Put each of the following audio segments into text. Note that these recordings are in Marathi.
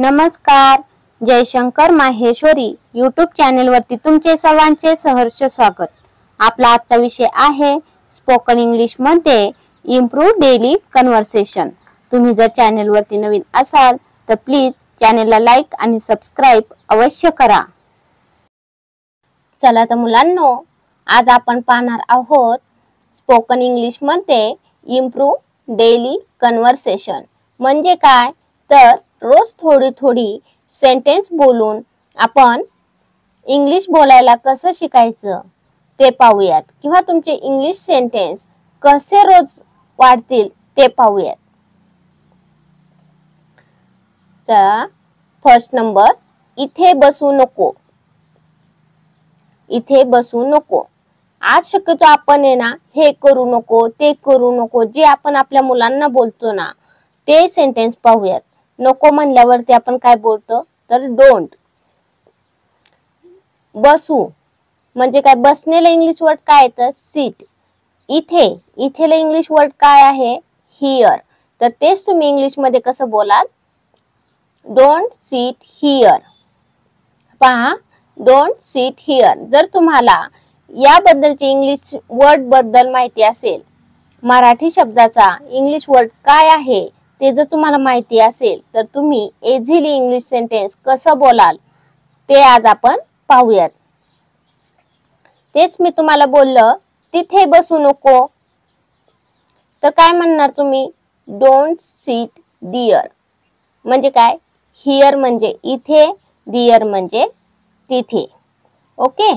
नमस्कार. जयशंकर माहेश्वरी यूट्यूब चॅनेलवरती तुमचे सर्वांचे सहर्ष स्वागत. आपला आजचा विषय आहे स्पोकन इंग्लिश मध्ये इम्प्रूव्ह डेली कन्व्हर्सेशन. तुम्ही जर चॅनेलवरती नवीन असाल तर प्लीज चॅनेलला लाईक आणि सबस्क्राईब अवश्य करा. चला तर मुलांनो, आज आपण पाहणार आहोत स्पोकन इंग्लिश मध्ये इम्प्रूव्ह डेली कन्व्हर्सेशन म्हणजे काय. तर रोज थोडी थोडी सेंटेन्स बोलून आपण इंग्लिश बोलायला कसं शिकायचं ते पाहूयात, किंवा तुमचे इंग्लिश सेंटेन्स कसे रोज वाढतील ते पाहूयात. चला, फर्स्ट नंबर, इथे बसू नको. इथे बसू नको. आज शक्यतो आपण ना हे करू नको ते करू नको जे आपण आपल्या मुलांना बोलतो ना ते सेंटेन्स पाहूयात. नको म्हणल्यावरती आपण काय बोलतो तर डोंट. बसू म्हणजे काय, बसण्याला इंग्लिश वर्ड काय येतं सीट. इथेला इंग्लिश वर्ड काय आहे हिअर. तर तेच तुम्ही इंग्लिश मध्ये कसं बोलाल, डोंट सीट हिअर. पहा, डोंट सीट हिअर. जर तुम्हाला याबद्दलचे इंग्लिश वर्ड बद्दल माहिती असेल, मराठी शब्दाचा इंग्लिश वर्ड काय आहे ते जर तुम्हाला माहिती असेल तर तुम्ही इझिली इंग्लिश सेंटेन्स कसं बोलाल ते आज आपण पाहूयात. तेच मी तुम्हाला बोललं तिथे बसू नको, तर काय म्हणणार तुम्ही, डोंट सीट दिअर. म्हणजे काय, हिअर म्हणजे इथे, दिअर म्हणजे तिथे. ओके.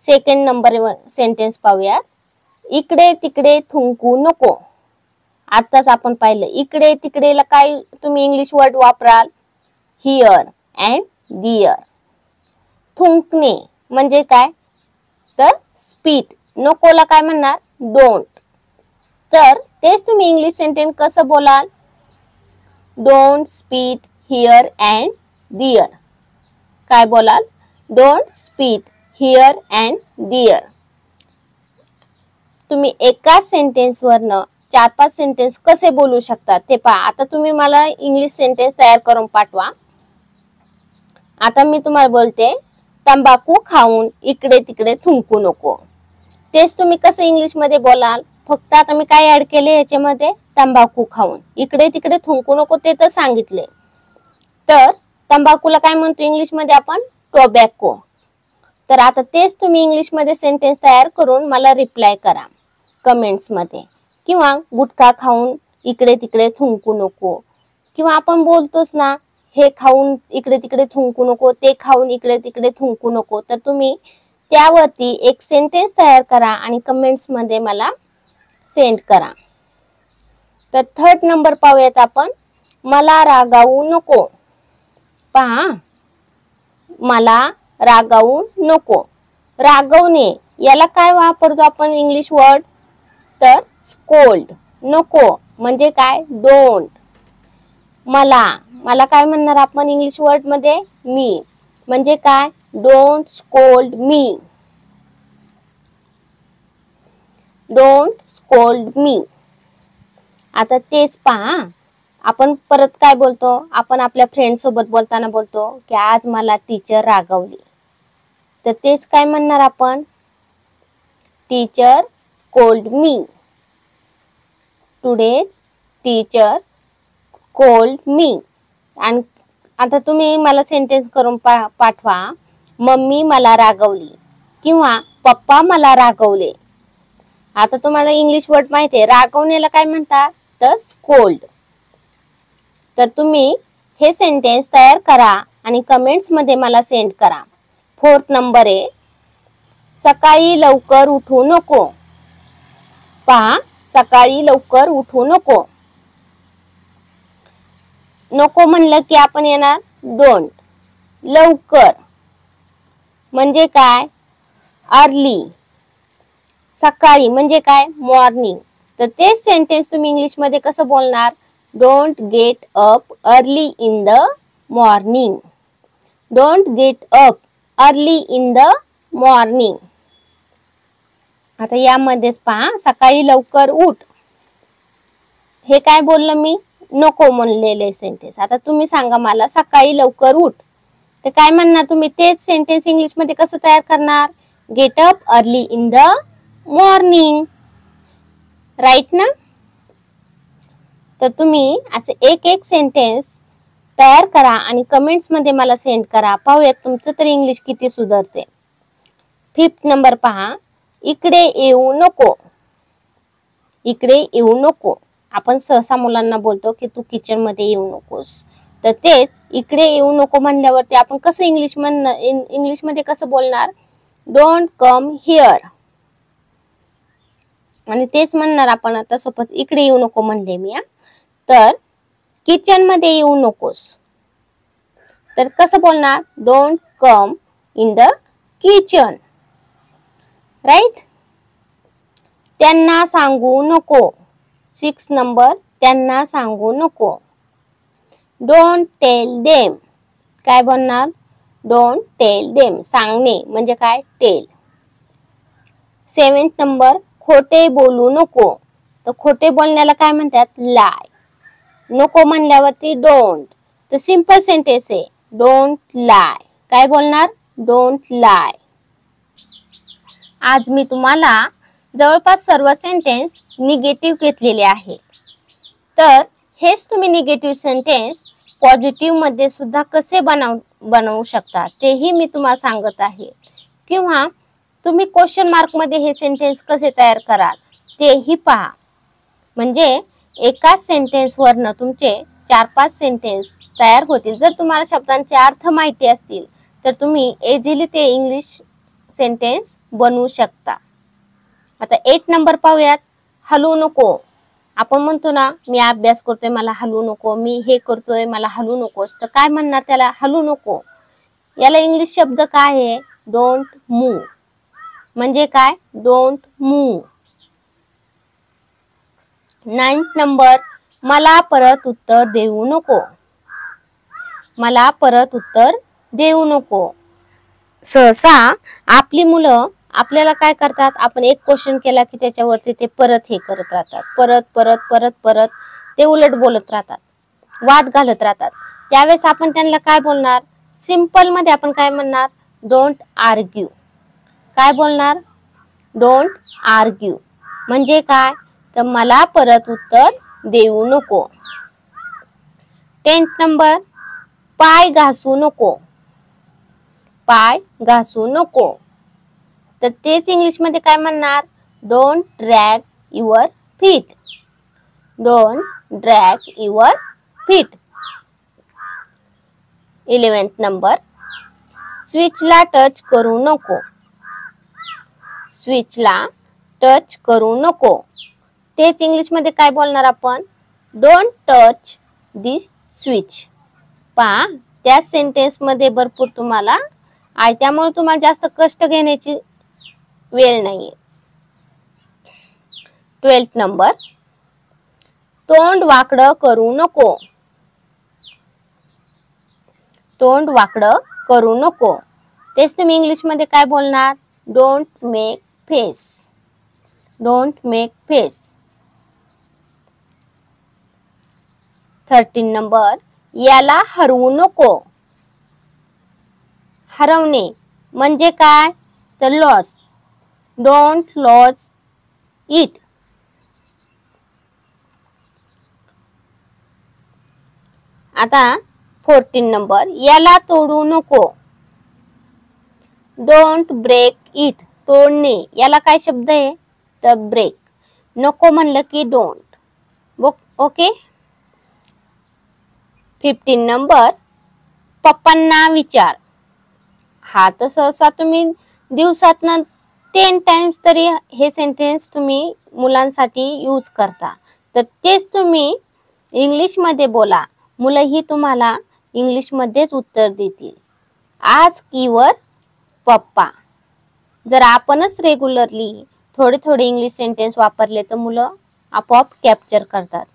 सेकंड नंबर सेंटेन्स पाहूयात. इकडे तिकडे थुंकू नको. आताच आपण पाहिलं इकडे तिकडेला काय तुम्ही इंग्लिश वर्ड वापराल, हिअर अँड दिअर. थुंकणे म्हणजे काय तर स्पीट. नकोला काय म्हणणार डोंट. तर तेच तुम्ही इंग्लिश सेंटेन्स कसं बोलाल, डोंट स्पीट हिअर अँड दिअर. काय बोलाल, डोंट स्पीट हिअर अँड दिअर. तुम्ही एकाच सेंटेन्स वरनं 4-5 सेंटेन्स कसे बोलू शकता ते पहा. आता तुम्ही मला इंग्लिश सेंटेन्स तयार करून पाठवा. आता मी तुम्हाला बोलते, तंबाखू खाऊन इकडे तिकडे थुंकू नको. तेच तुम्ही कसं इंग्लिश मध्ये बोलाल, फक्त आता मी काय ऍड केले याच्यामध्ये, तंबाखू खाऊन इकडे तिकडे थुंकू नको ते तर सांगितले. तर तंबाखूला काय म्हणतो इंग्लिश मध्ये आपण, टोबॅको. तर आता तेच तुम्ही इंग्लिश मध्ये सेंटेन्स तयार करून मला रिप्लाय करा कमेंट्स मध्ये. किंवा गुटखा खाऊन इकडे तिकडे थुंकू नको, किंवा आपण बोलतोच ना हे खाऊन इकडे तिकडे थुंकू नको, ते खाऊन इकडे तिकडे थुंकू नको. तर तुम्ही त्यावरती एक सेंटेन्स तयार करा आणि कमेंट्स मध्ये मला सेंड करा. तर थर्ड नंबर पाहूयात आपण, मला रागावू नको. पहा, मला रागावू नको. रागवणे याला काय वापरतो आपण इंग्लिश वर्ड तर स्कोल्ड. नको म्हणजे काय डोंट. मला काय म्हणणार आपण इंग्लिश वर्ड मध्ये, मी म्हणजे काय don't scold me. Don't scold मी. आता तेच पहा, आपण परत काय बोलतो, आपण आपल्या फ्रेंड सोबत बोलताना बोलतो की आज मला टीचर रागवली. तर तेच काय म्हणणार आपण, टीचर स्कोल्ड मी. टुडेज टीचर स्कोल्ड मी. आणि आता तुम्ही मला सेंटेन्स करून पाठवा, मम्मी मला रागवली किंवा पप्पा मला रागवले. आता तुम्हाला इंग्लिश वर्ड माहिती आहे, रागवण्याला काय म्हणतात तर स्कोल्ड. तर तुम्ही हे सेंटेन्स तयार करा आणि कमेंट्स मध्ये मला सेंड करा. फोर्थ नंबर आहे, सकाळी लवकर उठू नको. पहा, सकाळी लवकर उठू नको. नको म्हणलं की आपण येणार डोंट. लवकर म्हणजे काय अर्ली. सकाळी म्हणजे काय मॉर्निंग. तर तेच सेंटेन्स तुम्ही इंग्लिश मध्ये कसं बोलणार, don't get up early in the morning. Don't get up early in the morning. आता यामध्येच पहा, सकाळी लवकर उठ. हे काय बोललं मी, नको म्हणलेले सेंटेन्स. आता तुम्ही सांगा मला, सकाळी लवकर उठ. तर काय म्हणणार तुम्ही? तेच सेंटेन्स इंग्लिश मध्ये कसं तयार करणार? Get up early in the morning. Right ना? तर तुम्ही असे एक एक सेंटेन्स तयार करा आणि कमेंट्स मध्ये मला सेंड करा. पाहूयात तुमचं तरी इंग्लिश किती सुधारते. 5th नंबर पहा, इकडे येऊ नको. इकडे येऊ नको. आपण सहसा मुलांना बोलतो की तू किचन मध्ये येऊ नकोस. तर तेच इकडे येऊ नको म्हणल्यावरती आपण कसं इंग्लिश मध्ये कसं बोलणार? Don't come here. आणि तेच म्हणणार आपण आता. सपोज इकडे येऊ नको म्हणले मी, तर किचन मध्ये येऊ नकोस. तर कसं बोलणार? Don't come in the kitchen. Right? त्यांना सांगू नको. 6 नंबर, त्यांना सांगू नको. Don't tell them. काय बोलणार? Don't tell them. सांगणे म्हणजे काय? टेल. 7th नंबर, खोटे बोलू नको. तर खोटे बोलण्याला काय म्हणतात? लाय. नको म्हणल्यावरती डोंट. तर सिंपल सेंटेन्स आहे, डोंट लाय. काय बोलणार? डोंट लाय. आज मी तुम्हाला जवळपास सर्व सेंटेन्स निगेटिव्ह घेतलेले आहे. तर हेच तुम्ही निगेटिव्ह सेंटेन्स पॉझिटिव्ह मध्ये सुद्धा कसे बनवू शकता तेही मी तुम्हाला सांगत आहे. किंवा तुम्ही क्वेश्चन मार्क मध्ये हे सेंटेन्स कसे तयार कराल तेही पहा. म्हणजे एकाच सेंटेन्स वरनं तुमचे 4-5 सेंटेन्स तयार होतील. जर तुम्हाला शब्दांचे अर्थ माहिती असतील तर तुम्ही इझिली ते इंग्लिश सेंटेन्स बनवू शकता. आता 8 नंबर पाहूयात, हलू नको. आपण म्हणतो ना, मी अभ्यास करतोय मला हलू नको, मी हे करतोय मला हलू नकोस. तर काय म्हणणार त्याला? हलू नको. याला इंग्लिश शब्द काय आहे? Don't move. म्हणजे काय? Don't move. 9th नंबर, मला परत उत्तर देऊ नको. मला परत उत्तर देऊ नको. सहसा आपली मुलं आपल्याला काय करतात? आपण एक क्वेश्चन केला की त्याच्यावरती ते परत हे करत राहतात. परत परत परत परत ते उलट बोलत राहतात, वाद घालत राहतात. त्यावेळेस आपण त्यांना काय बोलणार? सिंपल मध्ये आपण काय म्हणणार? Don't argue. काय बोलणार? Don't argue. म्हणजे काय? तर मला परत उत्तर देऊ नको. 10th नंबर, पाय घासू नको. पाय घासू नको. तर तेच इंग्लिश मध्ये काय म्हणणार? Don't drag your feet. Don't drag your feet. 11th number, स्विचला टच करू नको. स्विचला टच करू नको. तेच इंग्लिश मध्ये काय बोलणार आपण? Don't touch the switch. पहा, त्या सेंटेन्स मध्ये भरपूर तुम्हाला आहे, त्यामुळे तुम्हाला जास्त कष्ट घेण्याची वेळ नाहीये. 12th नंबर, तोंड वाकडं करू नको. तोंड वाकडं करू नको. तेच तुम्ही इंग्लिश मध्ये काय बोलणार? Don't make face. Don't make face. 13 number, याला हरवू नको. हरवणे म्हणजे काय? तर लॉस. Don't loss it. आता 14 नंबर, याला तोडू नको. Don't break it. तोडणे याला काय शब्द आहे? तर ब्रेक. नको म्हणलं की डोंट. ओके. 15 नंबर, पप्पांना विचार. हा तर सहसा तुम्ही दिवसातनं 10 टाइम्स तरी हे सेंटेन्स तुम्ही मुलांसाठी यूज करता. तर तेच तुम्ही इंग्लिश मध्ये बोला. मुलंही तुम्हाला इंग्लिश मध्येच उत्तर देतील. आस्क युअर पप्पा. जर आपणच रेग्युलरली थोडे थोडे इंग्लिश सेंटेन्स वापरले तर मुलं आपोआप कॅप्चर करतात.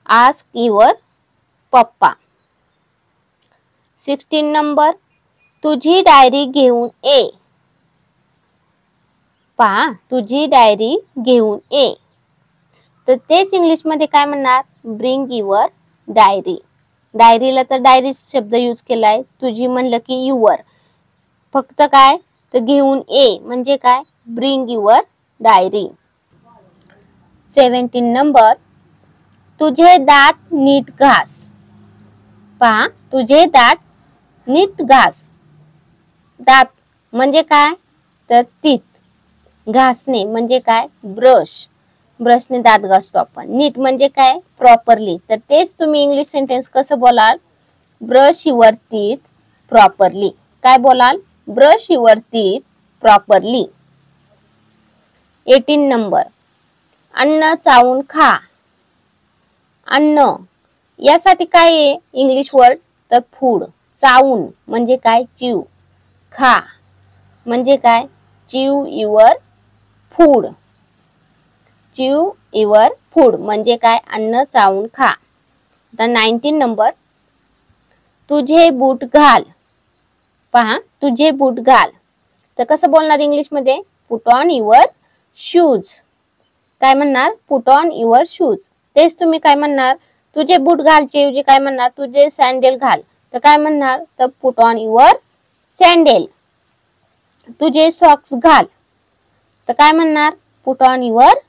आस्क युअर पप्पा. 16 नंबर, तुझी डायरी घेऊन ये. पहा, तुझी डायरी घेऊन ये. तर तेच इंग्लिश मध्ये काय म्हणणार, ब्रिंग युअर डायरी. डायरीला तर डायरी शब्द यूज केलाय, तुझी म्हणलं की युअर, फक्त काय तर घेऊन ए म्हणजे काय, ब्रिंग युअर डायरी. 17 नंबर, तुझे दात नीट घास. पहा, तुझे दात नीट घास. दात म्हणजे काय तर तीत, घासणे म्हणजे काय ब्रश, ब्रशने दात घासतो आपण. नीट म्हणजे काय प्रॉपरली. तर तेच तुम्ही इंग्लिश सेंटेन्स कसं बोलाल, ब्रश युअर टीथ प्रॉपरली. काय बोलाल, brush your teeth properly. 18 number, अन्न चावून खा. अन्न यासाठी काय आहे इंग्लिश वर्ड तर फूड. चावून म्हणजे काय च्यू, खा म्हणजे काय च्यू युअर फूड. च्यू युअर फूड म्हणजे काय अन्न चावून खा. आता 19 नंबर, तुझे बूट घाल. पहा, तुझे बूट घाल तर कसं बोलणार इंग्लिश मध्ये, पुट ऑन युअर शूज. काय म्हणणार, पुट ऑन युअर शूज. तेच तुम्ही काय म्हणणार, तुझे बूट घालचे ऐवजी काय म्हणणार, तुझे सँडल घाल. तर काय म्हणणार तर पुट ऑन युअर सँडल. तुझे सॉक्स घाल तर काय म्हणणार, पुट ऑन युअर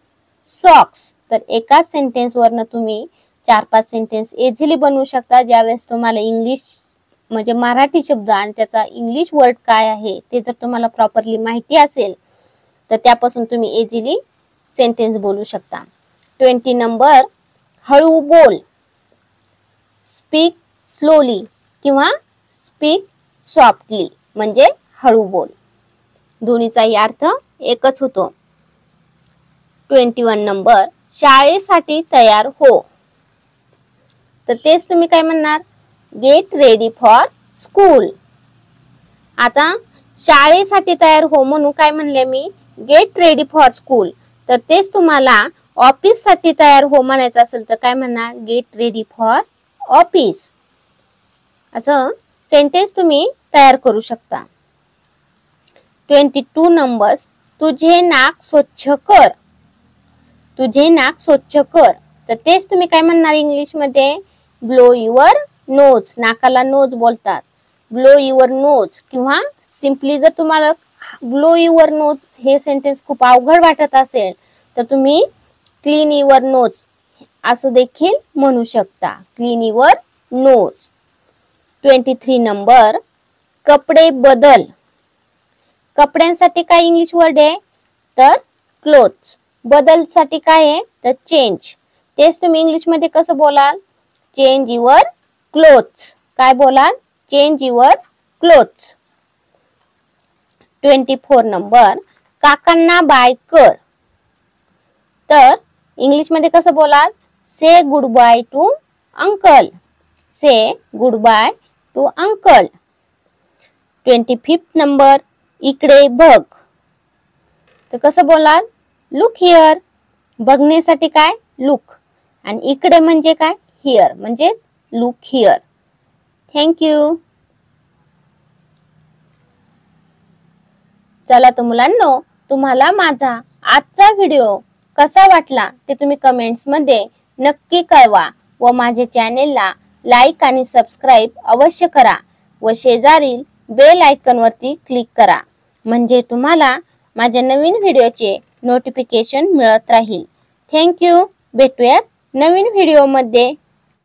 सॉक्स. तर एकाच सेंटेन्स वरनं तुम्ही 4-5 सेंटेन्स इझिली बनवू शकता. ज्यावेळेस तुम्हाला इंग्लिश म्हणजे मराठी शब्द आणि त्याचा इंग्लिश वर्ड काय आहे ते जर तुम्हाला प्रॉपरली माहिती असेल तर त्यापासून तुम्ही इझिली सेंटेन्स बोलू शकता. 20 नंबर, हळू बोल. स्पीक स्लोली किंवा स्पीक सॉफ्टली म्हणजे हळू बोल. दोन्हीचाही अर्थ एकच होतो. 21 नंबर, शाळेसाठी तयार हो. तर तेच तुम्ही काय म्हणणार, गेट रेडी फॉर स्कूल. आता शाळेसाठी तयार हो म्हणून काय म्हणले मी, गेट रेडी फॉर स्कूल. तर तेच तुम्हाला ऑफिस साठी तयार हो म्हणायचं असेल तर काय म्हणणार, गेट रेडी फॉर ऑफिस. असं सेंटेन्स तुम्ही तयार करू शकता. 22 नंबर्स, तुझे नाक स्वच्छ कर. तुझे नाक स्वच्छ कर तर तेच तुम्ही काय म्हणणार इंग्लिश मध्ये, ब्लो युअर नोज. नाकाला नोज बोलतात, ब्लो युअर नोज. किंवा सिम्पली जर तुम्हाला ब्लो युअर नोज हे सेंटेन्स खूप अवघड वाटत असेल तर तुम्ही क्लीन युअर नोज असं देखील म्हणू शकता, क्लीन युअर नोज. 23 नंबर, कपडे बदल. कपड्यांसाठी काय इंग्लिश वर्ड आहे तर क्लोथ्स. बदल साठी काय आहे तर चेंज. तेच तुम्ही इंग्लिश मध्ये कसं बोलाल, चेंज युअर क्लोथ्स. काय बोलाल, चेंज युअर क्लोथ्स. 24 नंबर, काकांना बाय कर. तर इंग्लिश मध्ये कसं बोलाल, say good bye to uncle. Say good bye to uncle. 25 number, इकडे बघ. तर कसं बोलाल, लुक हिअर. बघण्यासाठी काय लुक आणि इकडे म्हणजे काय हिअर म्हणजेच लुक हिअर. थँक्यू. चला तर मुलांनो, तुम्हाला माझा आजचा व्हिडिओ कसा वाटला ते तुम्ही कमेंट्स मध्ये नक्की कळवा व माझ्या चॅनेलला लाईक आणि सबस्क्राईब अवश्य करा व शेजारील बेल आयकॉन वरती क्लिक करा म्हणजे तुम्हाला माझ्या नवीन व्हिडिओचे नोटिफिकेशन मिळत राहील. थँक्यू. भेटूयात नवीन व्हिडिओ मध्ये.